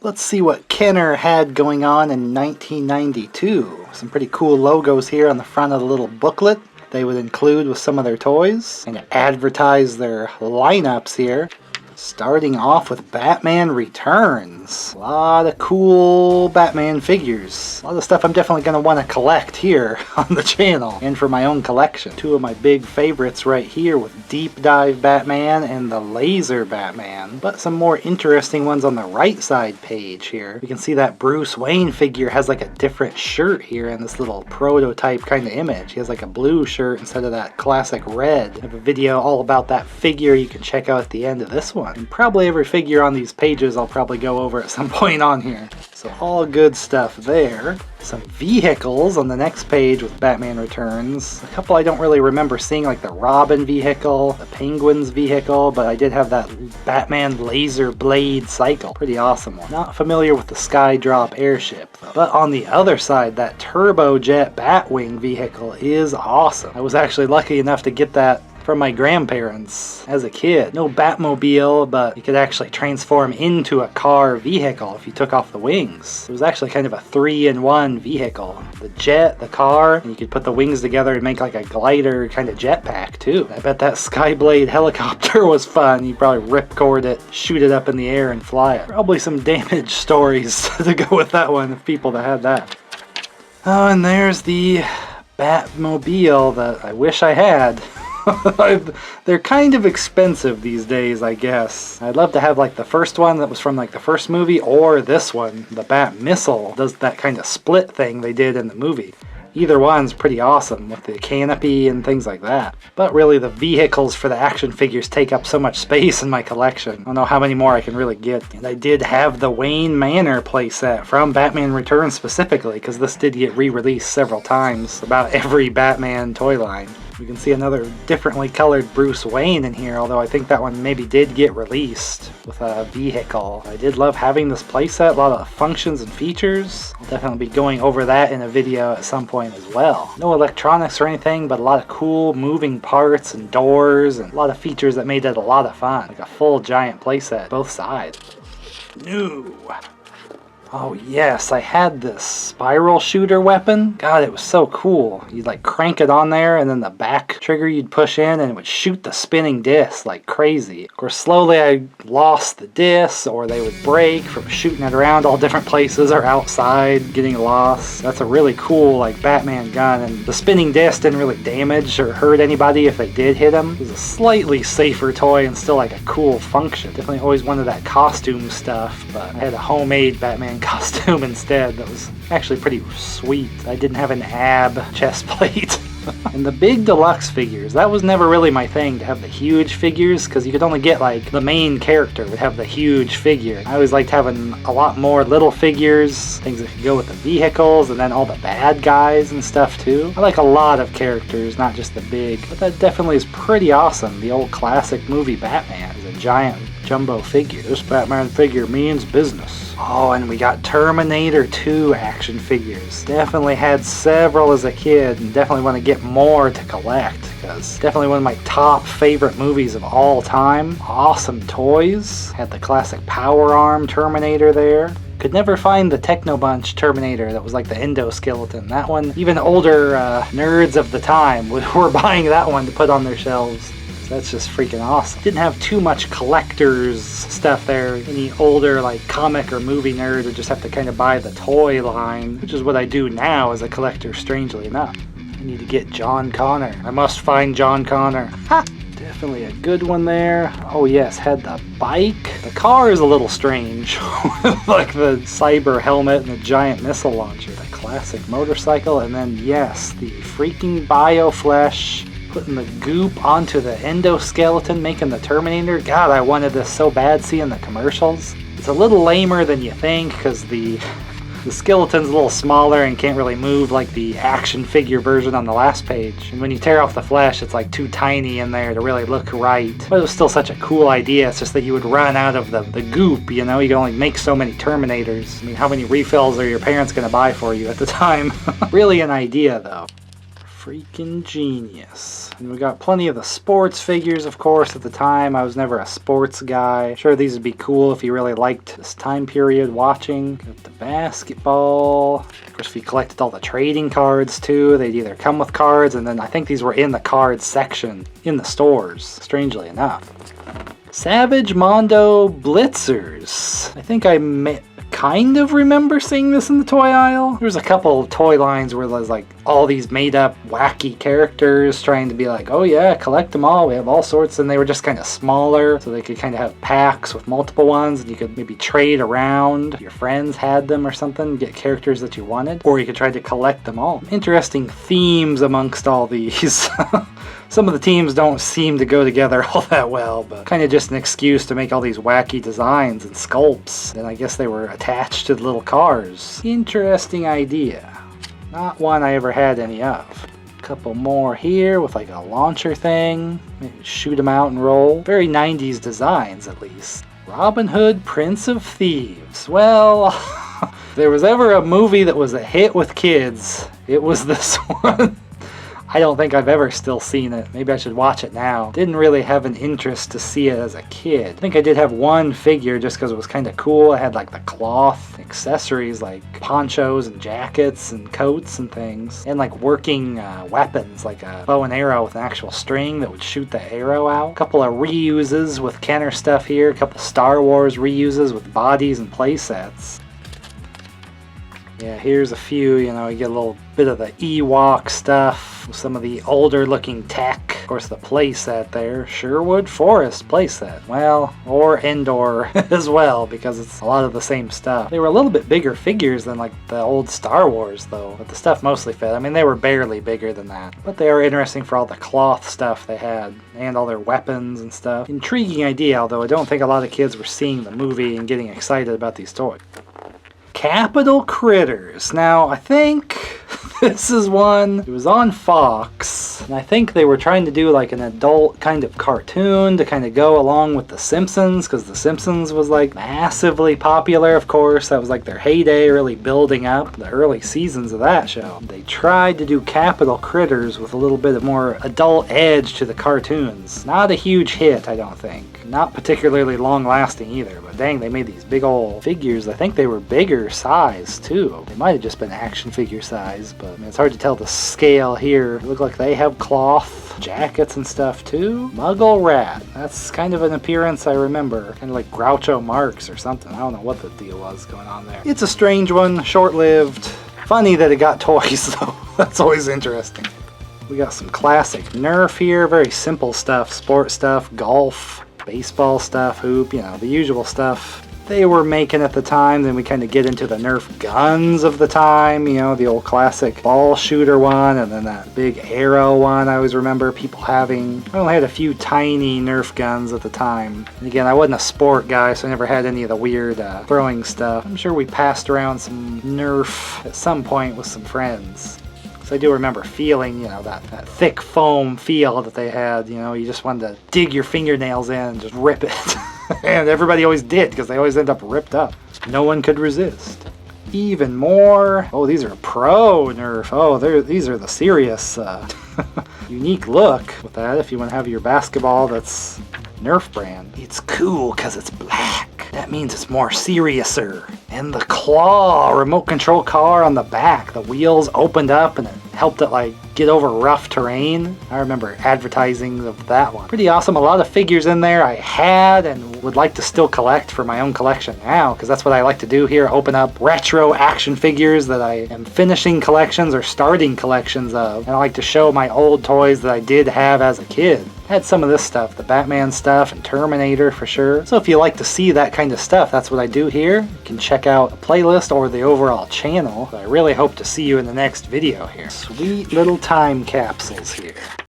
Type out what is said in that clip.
Let's see what Kenner had going on in 1992. Some pretty cool logos here on the front of the little booklet they would include with some of their toys, and advertise their lineups here. Starting off with Batman Returns. A lot of cool Batman figures. A lot of stuff I'm definitely going to want to collect here on the channel and for my own collection. Two of my big favorites right here with Deep Dive Batman and the Laser Batman. But some more interesting ones on the right side page here. You can see that Bruce Wayne figure has like a different shirt here in this little prototype kind of image. He has like a blue shirt instead of that classic red. I have a video all about that figure you can check out at the end of this one. And probably every figure on these pages I'll probably go over at some point on here. So all good stuff there. Some vehicles on the next page with Batman Returns. A couple I don't really remember seeing, like the Robin vehicle, the Penguin's vehicle, but I did have that Batman laser blade cycle. Pretty awesome one. Not familiar with the Skydrop airship though. But on the other side, that Turbojet Batwing vehicle is awesome. I was actually lucky enough to get that from my grandparents as a kid. No Batmobile, but you could actually transform into a car vehicle if you took off the wings. It was actually kind of a 3-in-1 vehicle. The jet, the car, and you could put the wings together and make like a glider kind of jetpack too. I bet that Skyblade helicopter was fun. You probably ripcord it, shoot it up in the air and fly it. Probably some damage stories to go with that one of people that had that. Oh, and there's the Batmobile that I wish I had. They're kind of expensive these days, I guess. I'd love to have like the first one that was from like the first movie, or this one, the Bat Missile, does that kind of split thing they did in the movie. Either one's pretty awesome with the canopy and things like that. But really the vehicles for the action figures take up so much space in my collection. I don't know how many more I can really get. And I did have the Wayne Manor playset from Batman Returns specifically, because this did get re-released several times, about every Batman toy line. You can see another differently colored Bruce Wayne in here, although I think that one maybe did get released with a vehicle. I did love having this playset, a lot of functions and features. I'll definitely be going over that in a video at some point as well. No electronics or anything, but a lot of cool moving parts and doors and a lot of features that made it a lot of fun. Like a full giant playset, both sides. New. Oh yes, I had this spiral shooter weapon. God, it was so cool. You'd like crank it on there, and then the back trigger you'd push in and it would shoot the spinning disc like crazy. Of course, slowly I lost the discs, or they would break from shooting it around all different places or outside, getting lost. That's a really cool like Batman gun, and the spinning disc didn't really damage or hurt anybody if they did hit them. It was a slightly safer toy and still like a cool function. Definitely always wanted that costume stuff, but I had a homemade Batman costume instead that was actually pretty sweet. I didn't have an ab chest plate. And the big deluxe figures, that was never really my thing, to have the huge figures, because you could only get like the main character would have the huge figure. I always liked having a lot more little figures, things that could go with the vehicles, and then all the bad guys and stuff too. I like a lot of characters, not just the big, but that definitely is pretty awesome. The old classic movie Batman is a giant jumbo figure. This Batman figure means business. Oh, and we got Terminator 2 action figures. Definitely had several as a kid, and definitely want to get more to collect, because definitely one of my top favorite movies of all time. Awesome toys. Had the classic Power Arm Terminator there. Could never find the Techno Bunch Terminator that was like the endoskeleton. That one, even older nerds of the time were buying that one to put on their shelves. That's just freaking awesome. Didn't have too much collector's stuff there. Any older like comic or movie nerd would just have to kind of buy the toy line, which is what I do now as a collector, strangely enough. I need to get John Connor. I must find John Connor. Ha! Definitely a good one there. Oh yes, had the bike. The car is a little strange. Like the cyber helmet and the giant missile launcher. The classic motorcycle, and then yes, the freaking BioFlesh. Putting the goop onto the endoskeleton, making the Terminator. God, I wanted this so bad seeing the commercials. It's a little lamer than you think, because the skeleton's a little smaller and can't really move like the action figure version on the last page. And when you tear off the flesh, it's like too tiny in there to really look right. But it was still such a cool idea. It's just that you would run out of the goop, you know? You can only make so many Terminators. I mean, how many refills are your parents going to buy for you at the time? Really an idea, though. Freaking genius. And we got plenty of the sports figures, of course, at the time. I was never a sports guy. Sure, these would be cool if you really liked this time period watching. Got the basketball. Of course, if you collected all the trading cards, too, they'd either come with cards, and then I think these were in the cards section in the stores, strangely enough. Savage Mondo Blitzers. I think I kind of remember seeing this in the toy aisle. There's a couple of toy lines where there's like all these made up wacky characters trying to be like, oh yeah, collect them all, we have all sorts, and they were just kind of smaller, so they could kind of have packs with multiple ones, and you could maybe trade around. Your friends had them or something, get characters that you wanted, or you could try to collect them all. Interesting themes amongst all these. Some of the teams don't seem to go together all that well, but kind of just an excuse to make all these wacky designs and sculpts. And I guess they were attached to the little cars. Interesting idea. Not one I ever had any of. A couple more here with like a launcher thing. Maybe shoot them out and roll. Very 90s designs, at least. Robinhood Prince of Thieves. Well, if there was ever a movie that was a hit with kids, it was this one. I don't think I've ever still seen it. Maybe I should watch it now. Didn't really have an interest to see it as a kid. I think I did have one figure just because it was kind of cool. It had like the cloth accessories like ponchos and jackets and coats and things. And like working weapons like a bow and arrow with an actual string that would shoot the arrow out. A couple of reuses with Kenner stuff here. A couple Star Wars reuses with bodies and play sets. Yeah, here's a few, you know, you get a little bit of the Ewok stuff, some of the older looking tech. Of course, the playset there, Sherwood Forest playset. Well, or Endor as well, because it's a lot of the same stuff. They were a little bit bigger figures than like the old Star Wars though, but the stuff mostly fit. I mean, they were barely bigger than that. But they are interesting for all the cloth stuff they had, and all their weapons and stuff. Intriguing idea, although I don't think a lot of kids were seeing the movie and getting excited about these toys. Capital Critters. Now, I think this is one, it was on Fox, and I think they were trying to do like an adult kind of cartoon to kind of go along with The Simpsons, because The Simpsons was like massively popular, of course. That was like their heyday, really building up the early seasons of that show. They tried to do Capital Critters with a little bit of more adult edge to the cartoons. Not a huge hit, I don't think. Not particularly long-lasting either, but dang, they made these big old figures. I think they were bigger size, too. They might have just been action figure size, but I mean, it's hard to tell the scale here. It look like they have cloth jackets and stuff, too. Muggle Rat. That's kind of an appearance I remember. Kind of like Groucho Marx or something. I don't know what the deal was going on there. It's a strange one, short-lived. Funny that it got toys, though. That's always interesting. We got some classic Nerf here. Very simple stuff. Sport stuff, golf, baseball stuff, hoop, you know, the usual stuff they were making at the time. Then we kind of get into the Nerf guns of the time, you know, the old classic ball shooter one, and then that big arrow one I always remember people having. I only had a few tiny Nerf guns at the time. And again, I wasn't a sport guy, so I never had any of the weird throwing stuff. I'm sure we passed around some Nerf at some point with some friends. I do remember feeling, you know, that thick foam feel that they had. You know, you just wanted to dig your fingernails in and just rip it. And everybody always did, because they always end up ripped up. No one could resist. Even more. Oh, these are pro Nerf. Oh, these are the serious, unique look with that. If you want to have your basketball that's Nerf brand. It's cool because it's black. That means it's more seriouser. And the claw remote control car on the back. The wheels opened up and it helped it like get over rough terrain. I remember advertising of that one. Pretty awesome. A lot of figures in there I had and would like to still collect for my own collection now, because that's what I like to do here. Open up retro action figures that I am finishing collections or starting collections of. And I like to show my old toys that I did have as a kid. I had some of this stuff, the Batman stuff and Terminator for sure. So if you like to see that kind of stuff, that's what I do here. You can check out a playlist or the overall channel. I really hope to see you in the next video here. Sweet little time capsules here.